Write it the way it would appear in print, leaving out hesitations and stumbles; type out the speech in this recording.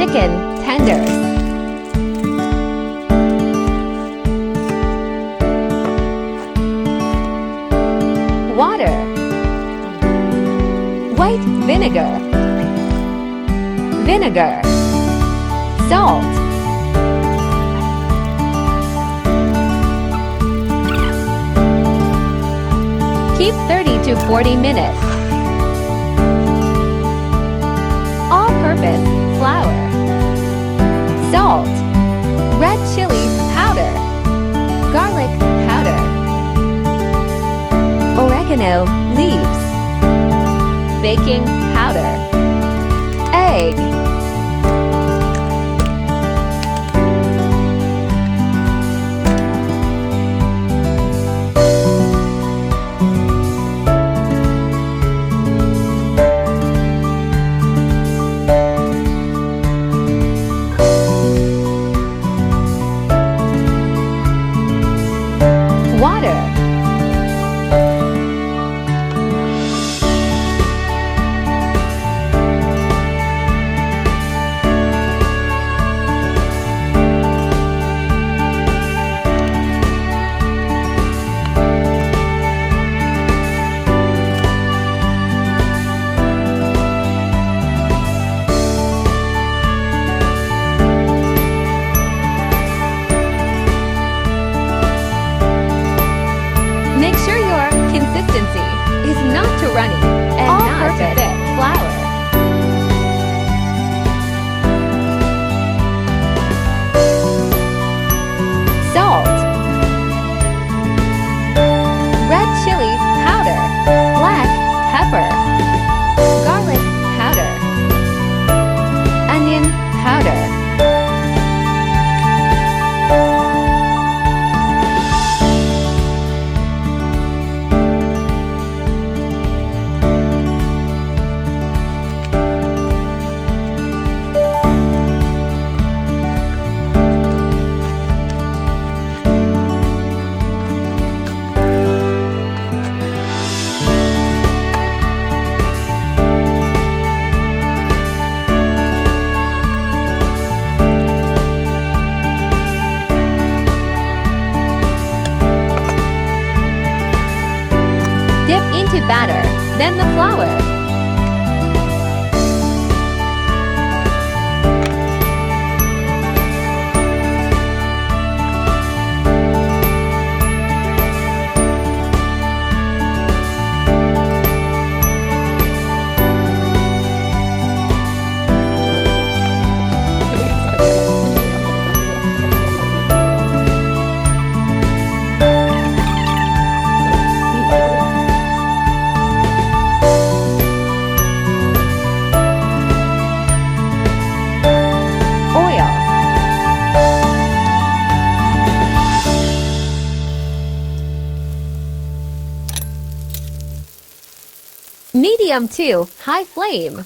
Chicken tenders. Water. White vinegar. Vinegar. Salt. Keep 30 to 40 minutes. All-purpose flour. Salt. Red chili powder. Garlic powder. Oregano leaves. Baking powder. Egg. Water. Make sure your consistency is not too runny and not too thick flour. Salt. Red chili powder. Black pepper. Garlic powder. Onion powder. Dip into batter, then the flour. Medium to high flame.